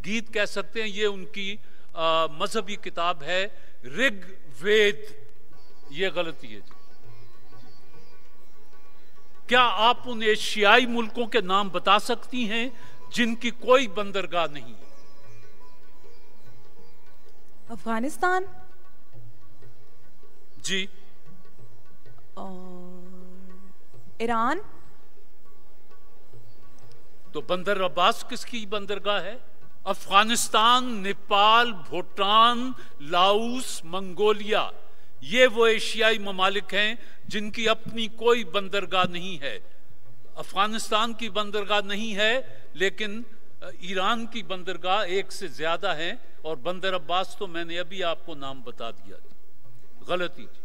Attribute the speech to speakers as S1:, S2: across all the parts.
S1: गीत कह सकते हैं, ये उनकी मजहबी किताब है ऋग्वेद। ये गलती है जी। क्या आप उन एशियाई मुल्कों के नाम बता सकती हैं जिनकी कोई बंदरगाह नहीं है?
S2: अफगानिस्तान
S1: जी।
S2: और ईरान।
S1: तो बंदर अब्बास किसकी बंदरगाह है? अफगानिस्तान, नेपाल, भूटान, लाओस, मंगोलिया, ये वो एशियाई ममालिक हैं जिनकी अपनी कोई बंदरगाह नहीं है। अफगानिस्तान की बंदरगाह नहीं है, लेकिन ईरान की बंदरगाह एक से ज्यादा है। और बंदर अब्बास तो मैंने अभी आपको नाम बता दिया। गलती थी।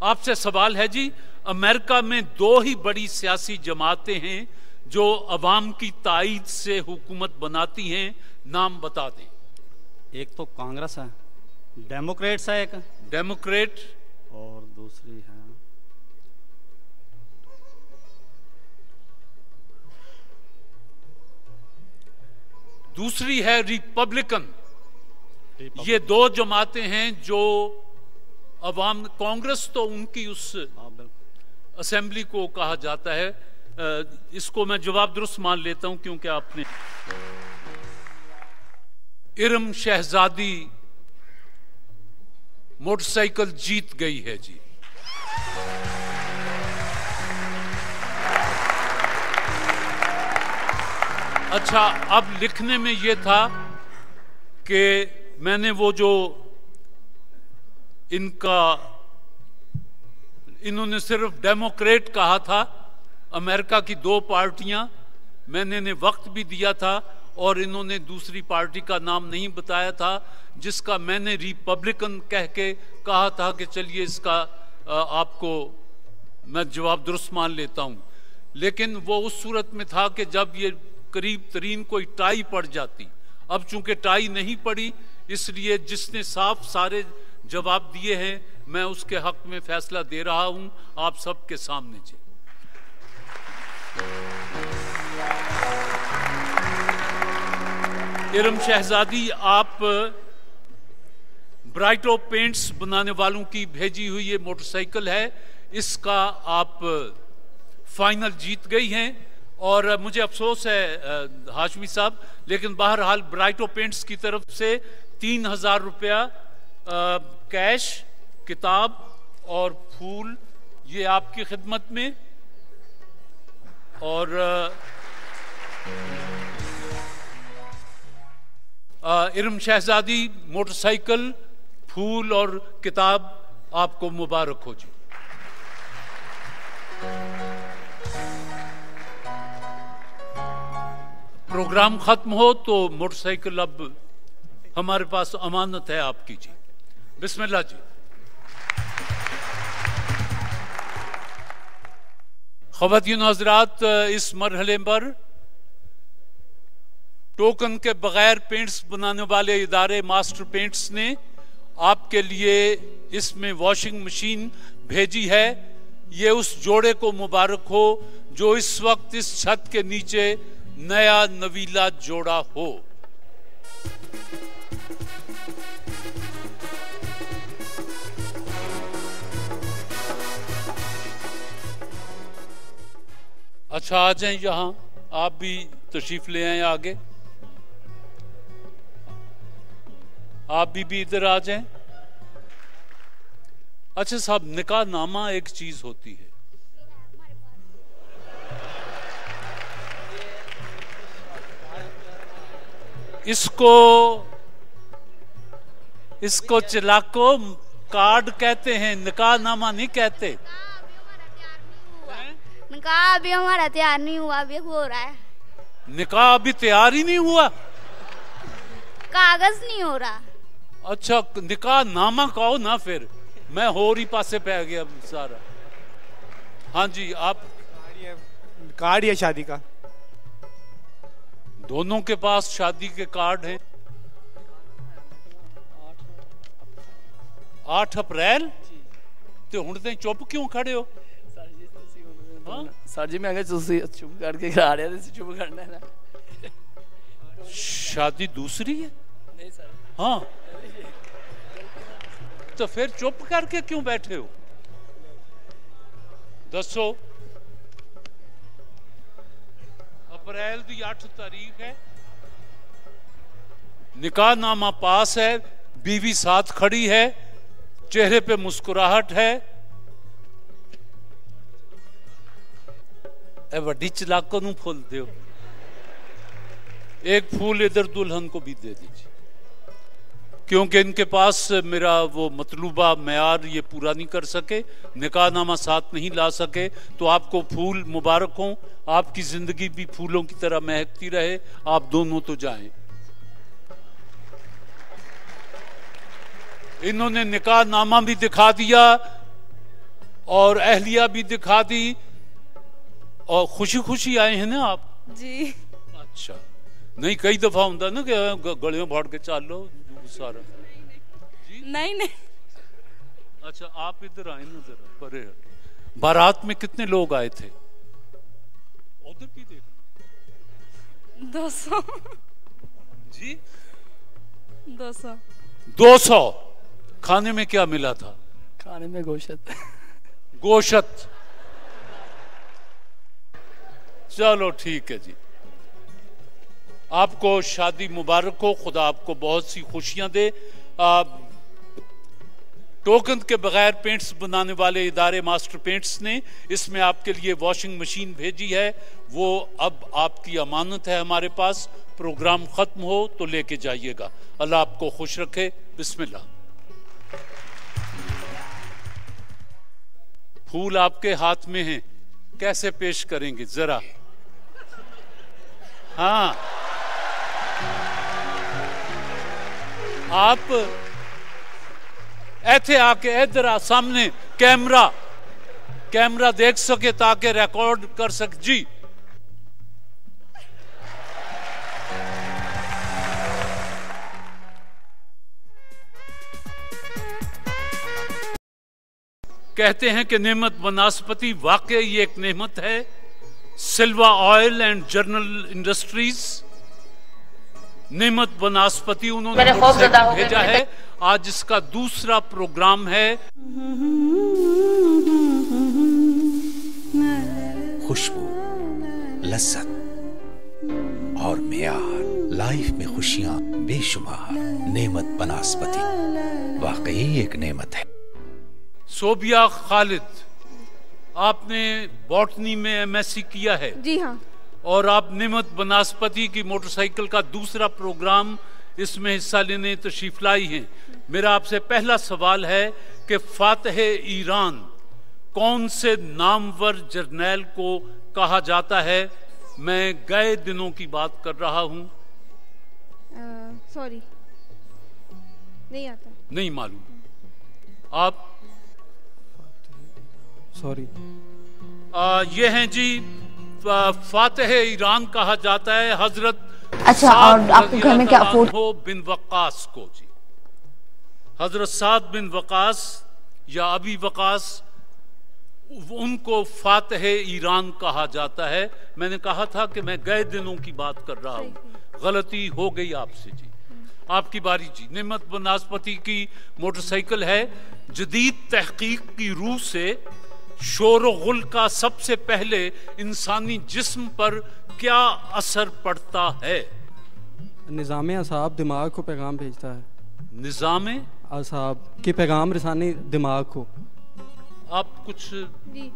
S1: आपसे सवाल है जी, अमेरिका में दो ही बड़ी सियासी जमातें हैं जो अवाम की ताईद से हुकूमत बनाती हैं, नाम बता दें।
S3: एक तो कांग्रेस है, डेमोक्रेट्स है एक,
S1: डेमोक्रेट,
S3: और दूसरी है
S1: रिपब्लिकन। ये दो जमातें हैं जो अवाम, कांग्रेस तो उनकी उस असेंबली को कहा जाता है। इसको मैं जवाब दुरुस्त मान लेता हूं क्योंकि आपने इरम शहजादी मोटरसाइकिल जीत गई है जी। अच्छा, अब लिखने में यह था कि मैंने वो जो इन्होंने सिर्फ डेमोक्रेट कहा था, अमेरिका की दो पार्टियां, मैंने इन्हें वक्त भी दिया था और इन्होंने दूसरी पार्टी का नाम नहीं बताया था, जिसका मैंने रिपब्लिकन कह के कहा था कि चलिए इसका आपको मैं जवाब दुरुस्त मान लेता हूं। लेकिन वो उस सूरत में था कि जब ये करीब तरीन कोई टाई पड़ जाती। अब चूंकि टाई नहीं पड़ी, इसलिए जिसने साफ सारे जवाब दिए हैं मैं उसके हक में फैसला दे रहा हूं आप सबके सामने जी। इरम शहजादी, आप ब्राइटो पेंट्स बनाने वालों की भेजी हुई ये मोटरसाइकिल है, इसका आप फाइनल जीत गई हैं। और मुझे अफसोस है हाशमी साहब, लेकिन बहरहाल ब्राइटो पेंट्स की तरफ से 3000 रुपया कैश, किताब और फूल ये आपकी खिदमत में। और इरम शहजादी, मोटरसाइकिल, फूल और किताब आपको मुबारक हो जी। प्रोग्राम खत्म हो तो मोटरसाइकिल अब हमारे पास अमानत है आपकी जी। बिस्मिल्लाह जी। ख़वातीन हज़रात, इस मरहले पर टोकन के बगैर पेंट्स बनाने वाले इदारे मास्टर पेंट्स ने आपके लिए इसमें वॉशिंग मशीन भेजी है। ये उस जोड़े को मुबारक हो जो इस वक्त इस छत के नीचे नया नवीला जोड़ा हो। अच्छा, आ जाएं यहां, आप भी तशरीफ ले आए आगे। आप भी इधर आ जाएं। अच्छा साहब, निकाह नामा एक चीज होती है, इसको चिलाको कार्ड कहते हैं, निकाह नामा नहीं कहते।
S4: निकाह अभी हमारा तैयार नहीं हुआ, अभी हो रहा है।
S1: निकाह अभी तैयार ही नहीं हुआ,
S4: कागज नहीं हो रहा।
S1: अच्छा, निकाह नामा कहो ना, फिर मैं होर ही पासे पे गया सारा। हाँ जी, आप
S5: कार्ड या शादी का?
S1: दोनों के पास शादी के कार्ड हैं। 8 अप्रैल तो हुण ते चुप क्यों खड़े हो?
S6: सर जी मैं चुप करके करा रहे थे, चुप करना है ना।
S1: शादी दूसरी है?
S6: नहीं सर।
S1: हाँ, तो फिर चुप करके क्यों बैठे हो? दसो। अप्रैल की 8 तारीख है, निकाहनामा पास है, बीवी साथ खड़ी है, चेहरे पे मुस्कुराहट है। ए वड्डी चलाकों नूं फुल दो, एक फूल इधर दुल्हन को भी दे दीजिए, क्योंकि इनके पास मेरा वो मतलूबा मयार ये पूरा नहीं कर सके, निकाहनामा साथ नहीं ला सके। तो आपको फूल मुबारक हो, आपकी जिंदगी भी फूलों की तरह महकती रहे। आप दोनों तो जाएं। इन्होंने निकाहनामा भी दिखा दिया और अहलिया भी दिखा दी, और खुशी खुशी आए हैं ना आप?
S2: जी।
S1: अच्छा, नहीं कई दफा होता ना कि गलियों फाड़ के चल लो सारा।
S2: नहीं नहीं।
S1: अच्छा, आप इधर आए ना जरा, परे हट। बारात में कितने लोग आए थे? उधर भी देखो।
S2: 200।
S1: जी
S2: 200।
S1: 200। खाने में क्या मिला था?
S6: खाने में गोश्त।
S1: गोश्त। चलो ठीक है जी, आपको शादी मुबारक हो, खुदा आपको बहुत सी खुशियां दे। टोकन के बगैर पेंट्स बनाने वाले इदारे मास्टर पेंट्स ने इसमें आपके लिए वॉशिंग मशीन भेजी है, वो अब आपकी अमानत है हमारे पास। प्रोग्राम खत्म हो तो लेके जाइएगा। अल्लाह आपको खुश रखे। बिस्मिल्लाह। फूल आपके हाथ में हैं, कैसे पेश करेंगे जरा? हाँ, आप ऐसे आके इधर आ, सामने कैमरा देख सके ताकि रिकॉर्ड कर सके। जी कहते हैं कि नेमत बनास्पति वाकई एक नेमत है। सिल्वा ऑयल एंड जर्नल इंडस्ट्रीज, नेमत बनास्पति उन्होंने भेजा है। आज इसका दूसरा प्रोग्राम है।
S7: खुशबू, लज्जत और मेयार, लाइफ में खुशियां बेशुमार। नेमत बनास्पति वाकई एक नेमत है।
S1: सोबिया खालिद, आपने बॉटनी में एमएससी किया है?
S8: जी हाँ।
S1: और आप नेमत बनास्पति की मोटरसाइकिल का दूसरा प्रोग्राम इसमें हिस्सा लेने तशरीफ लाई हैं। मेरा आपसे पहला सवाल है कि फातह ईरान कौन से नामवर जर्नैल को कहा जाता है? मैं गए दिनों की बात कर रहा हूं।
S8: सॉरी, नहीं आता।
S1: नहीं मालूम? आप?
S3: सॉरी।
S1: ये हैं जी, फातह ईरान कहा जाता है हजरत।
S8: अच्छा, और आपको घर में क्या अफोर्ड
S1: हो? बिन वक्कास को जी, हजरत साद बिन वक्कास या अबी वक्कास, उनको फातह ईरान कहा जाता है। मैंने कहा था कि मैं गए दिनों की बात कर रहा हूँ, गलती हो गई आपसे जी। आपकी बारी जी। नेमत बनास्पति की मोटरसाइकिल है। जदीद तहकीक की रूह से शोर गुल का सबसे पहले इंसानी जिस्म पर क्या असर पड़ता है?
S3: निज़ाम असाब दिमाग को पैगाम भेजता है।
S1: निज़ाम
S3: असाब की पैगाम रसानी दिमाग को।
S1: आप कुछ?
S8: जी,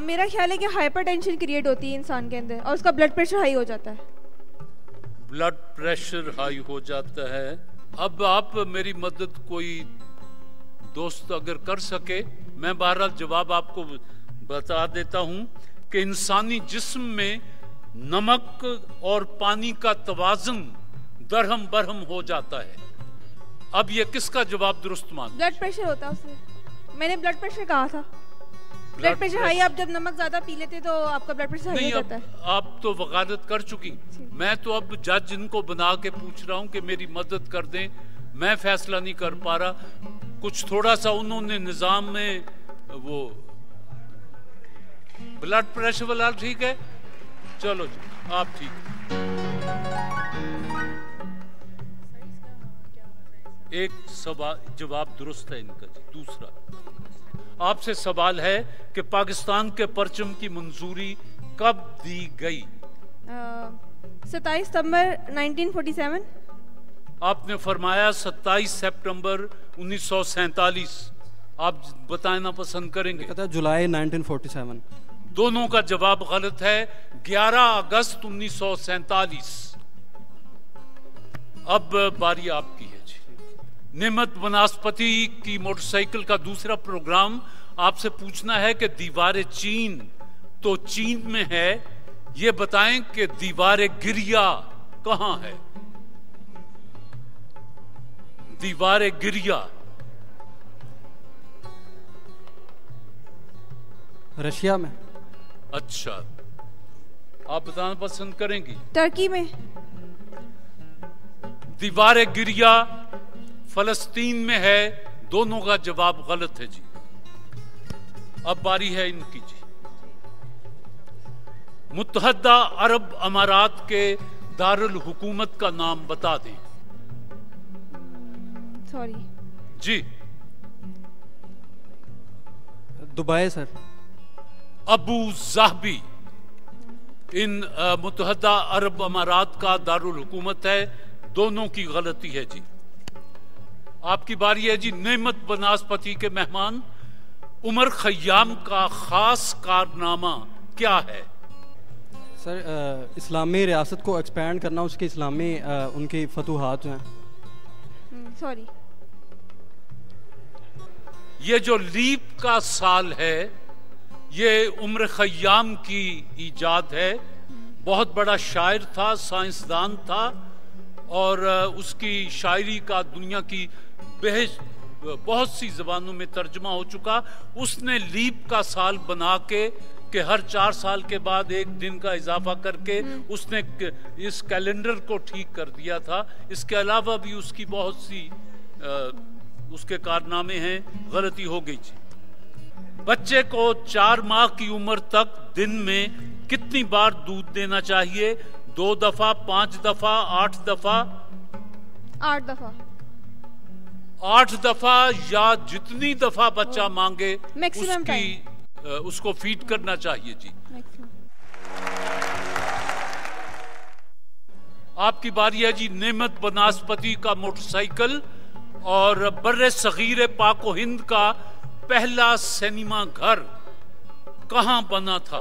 S8: मेरा ख्याल है कि हाइपरटेंशन क्रिएट होती है इंसान के अंदर और उसका ब्लड प्रेशर हाई हो जाता है।
S1: ब्लड प्रेशर हाई हो जाता है। अब आप मेरी मदद कोई दोस्त अगर कर सके, मैं बहरहाल जवाब आपको बता देता हूं कि इंसानी जिस्म में नमक और पानी का तवाज़ुन दरहम बरहम हो जाता है। अब ये किसका जवाब दुरुस्त मान?
S8: ब्लड प्रेशर होता है उससे। मैंने ब्लड प्रेशर कहा था। ब्लड प्रेशर हाई, आप जब नमक ज्यादा पी लेते तो आपका ब्लड प्रेशर हाई हो जाता है।
S1: आप तो वकालत कर चुकी, मैं तो अब जज इनको बना के पूछ रहा हूं कि मेरी मदद कर दें। मैं फैसला नहीं कर पा रहा। कुछ थोड़ा सा उन्होंने निजाम में वो ब्लड प्रेशर वाला ठीक है। चलो जी, आप ठीक। एक सवाल जवाब दुरुस्त है इनका जी। दूसरा आपसे सवाल है कि पाकिस्तान के परचम की मंजूरी कब दी गई?
S8: 27 सितंबर 1947।
S1: आपने फरमाया 27 सितंबर 1947। आप बताना पसंद करेंगे?
S3: कहता है जुलाई 1947।
S1: दोनों का जवाब गलत है। 11 अगस्त 1947। अब बारी आपकी है जी। नेमत बनास्पति की मोटरसाइकिल का दूसरा प्रोग्राम आपसे पूछना है कि दीवार चीन तो चीन में है, ये बताएं कि दीवार गिरिया कहां है? दीवार गिरिया
S3: रशिया में।
S1: अच्छा, आप बताना पसंद करेंगी?
S8: टर्की में।
S1: दीवार गिरिया फलस्तीन में है। दोनों का जवाब गलत है जी। अब बारी है इनकी जी। मुत्तहदा अरब अमारात के दारुल हुकूमत का नाम बता दें।
S8: Sorry
S1: ji.
S3: Dubai sir.
S1: Abu Dhabi इन मुत्तहदा अरब अमारात का दारुल हुकूमत है। दोनों की गलती है जी। आपकी बारी है जी। नेमत बनास्पति के मेहमान उमर खय्याम का खास कारनामा क्या है?
S3: सर इस्लामी रियासत को एक्सपैंड करना, उसके इस्लामी उनकी फतूहात जो हैं।
S8: सॉरी।
S1: ये जो लीप का साल है ये उमर खय्याम की इजाद है। बहुत बड़ा शायर था, साइंसदान था और उसकी शायरी का दुनिया की बहुत सी जबानों में तर्जुमा हो चुका। उसने लीप का साल बना के हर 4 साल के बाद एक दिन का इजाफा करके उसने इस कैलेंडर को ठीक कर दिया था। इसके अलावा भी उसकी बहुत सी उसके कारनामे हैं। गलती हो गई जी। बच्चे को 4 माह की उम्र तक दिन में कितनी बार दूध देना चाहिए? 2 दफा, 5 दफा, 8 दफा?
S8: 8 दफा।
S1: 8 दफा या जितनी दफा बच्चा मांगे
S8: मैक्सिमम
S1: उसको फीड करना चाहिए जी। आपकी बारी है जी। नेमत बनास्पति का मोटरसाइकिल और बर्रे सगीर पाको हिंद का पहला सिनेमा घर कहां बना था,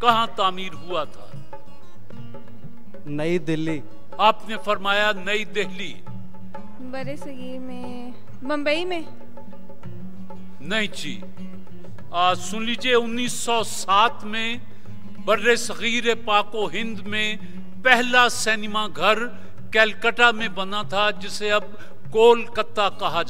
S1: कहां तामीर हुआ था?
S3: नई दिल्ली।
S1: आपने फरमाया नई दिल्ली।
S8: बड़े सगीर में मुंबई में।
S1: नहीं जी। सुन लीजिए 1907 में बर्रे सगीर पाको हिंद में पहला सिनेमा घर कलकत्ता में बना था जिसे अब कोलकाता कहा